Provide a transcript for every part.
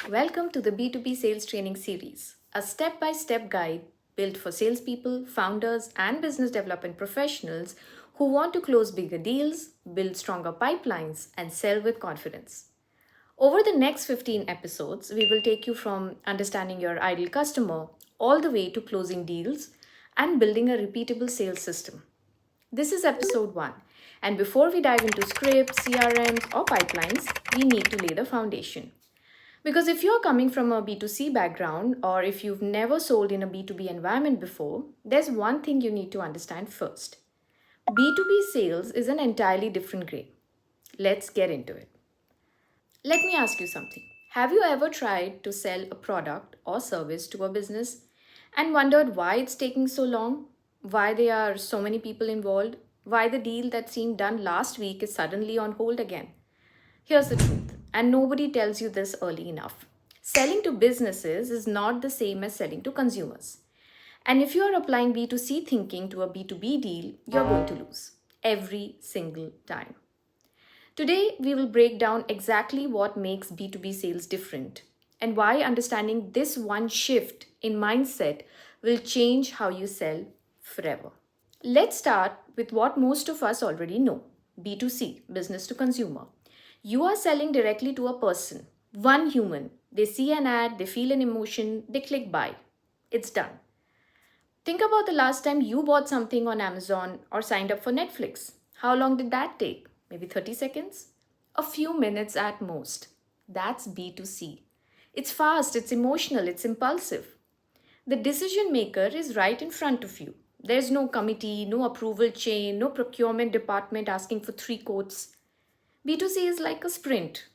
Welcome to the B2B Sales Training Series, a step by step guide built for salespeople, founders, and business development professionals who want to close bigger deals, build stronger pipelines, and sell with confidence. Over the next 15 episodes, we will take you from understanding your ideal customer all the way to closing deals and building a repeatable sales system. This is episode 1, and before we dive into scripts, CRMs, or pipelines, we need to lay the foundation. Because if you're coming from a B2C background or if you've never sold in a B2B environment before, there's one thing you need to understand first. B2B sales is an entirely different game. Let's get into it. Let me ask you something. Have you ever tried to sell a product or service to a business and wondered why it's taking so long? Why there are so many people involved? Why the deal that seemed done last week is suddenly on hold again? Here's the truth, and nobody tells you this early enough. Selling to businesses is not the same as selling to consumers. And if you are applying B2C thinking to a B2B deal, you're going to lose every single time. Today, we will break down exactly what makes B2B sales different and why understanding this one shift in mindset will change how you sell forever. Let's start with what most of us already know: B2C, business to consumer. You are selling directly to a person, one human. They see an ad, they feel an emotion, they click buy. It's done. Think about the last time you bought something on Amazon or signed up for Netflix. How long did that take? Maybe 30 seconds? A few minutes at most. That's B2C. It's fast, it's emotional, it's impulsive. The decision maker is right in front of you. There's no committee, no approval chain, no procurement department asking for 3 quotes. B2C is like a sprint.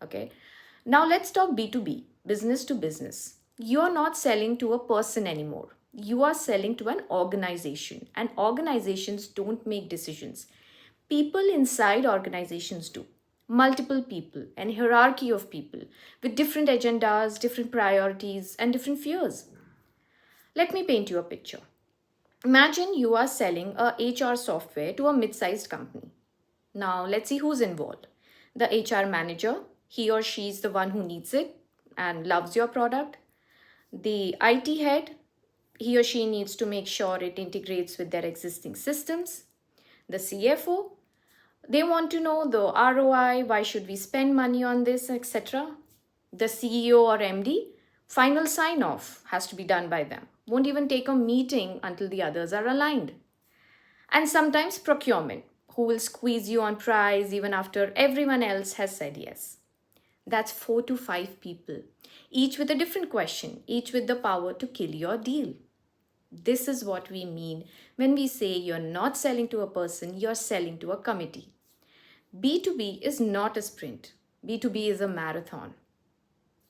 Okay. Now let's talk B2B, business to business. You're not selling to a person anymore. You are selling to an organization, and organizations don't make decisions. People inside organizations do. Multiple people, an hierarchy of people with different agendas, different priorities, and different fears. Let me paint you a picture. Imagine you are selling a HR software to a mid-sized company. Now, let's see who's involved. The HR manager, he or she is the one who needs it and loves your product. The IT head, he or she needs to make sure it integrates with their existing systems. The CFO, they want to know the ROI, why should we spend money on this, etc. The CEO or MD, final sign off has to be done by them. Won't even take a meeting until the others are aligned. And sometimes procurement, who will squeeze you on price even after everyone else has said yes. That's 4 to 5 people, each with a different question, each with the power to kill your deal. This is what we mean when we say you're not selling to a person, you're selling to a committee. B2B is not a sprint, B2B is a marathon.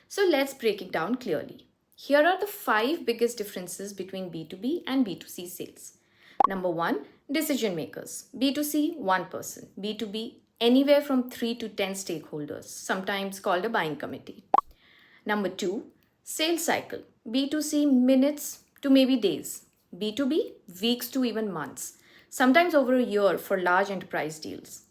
So let's break it down clearly. Here are the 5 biggest differences between B2B and B2C sales. Number 1, decision makers. B2C, one person. B2B, anywhere from 3 to 10 stakeholders, sometimes called a buying committee. Number 2, sales cycle. B2C, minutes to maybe days. B2B, weeks to even months, sometimes over a year for large enterprise deals.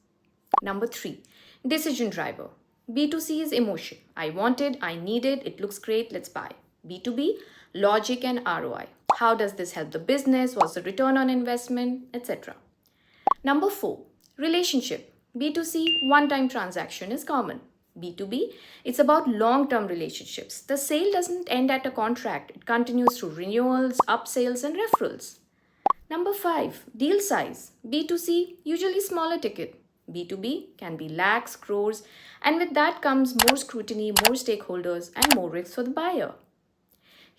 Number 3, decision driver. B2C is emotion. I want it, I need it, it looks great, let's buy. B2B, logic and ROI. How does this help the business? What's the return on investment, etc. Number 4, relationship. B2C, one-time transaction is common. B2B, it's about long-term relationships. The sale doesn't end at a contract. It continues through renewals, upsales, and referrals. Number 5, deal size. B2C, usually smaller ticket. B2B can be lakhs, crores, and with that comes more scrutiny, more stakeholders, and more risks for the buyer.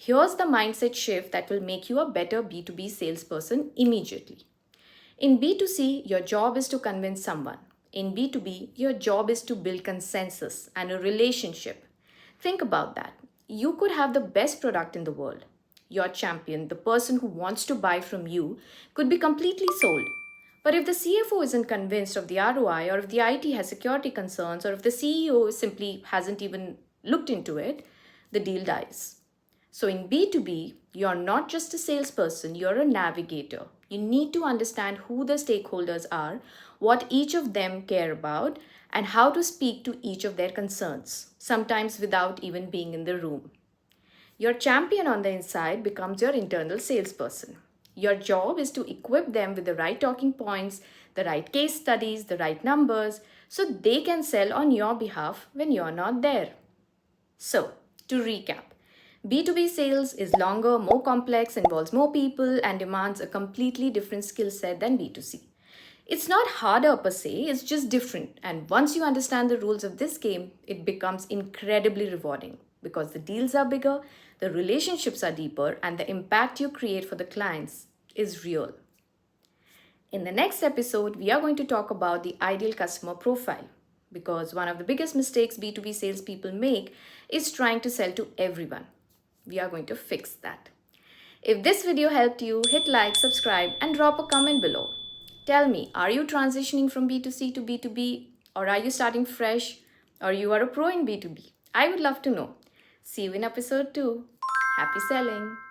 Here's the mindset shift that will make you a better B2B salesperson immediately. In B2C, your job is to convince someone. In B2B, your job is to build consensus and a relationship. Think about that. You could have the best product in the world. Your champion, the person who wants to buy from you, could be completely sold. But if the CFO isn't convinced of the ROI, or if the IT has security concerns, or if the CEO simply hasn't even looked into it, the deal dies. So in B2B, you're not just a salesperson, you're a navigator. You need to understand who the stakeholders are, what each of them care about, and how to speak to each of their concerns, sometimes without even being in the room. Your champion on the inside becomes your internal salesperson. Your job is to equip them with the right talking points, the right case studies, the right numbers, so they can sell on your behalf when you're not there. So, to recap, B2B sales is longer, more complex, involves more people, and demands a completely different skill set than B2C. It's not harder per se, it's just different. And once you understand the rules of this game, it becomes incredibly rewarding because the deals are bigger, the relationships are deeper, and the impact you create for the clients is real. In the next episode, we are going to talk about the ideal customer profile because one of the biggest mistakes B2B salespeople make is trying to sell to everyone. We are going to fix that. If this video helped you, hit like, subscribe, and drop a comment below. Tell me, are you transitioning from B2C to B2B, or are you starting fresh, or you are a pro in B2B? I would love to know. See you in episode 2. Happy selling!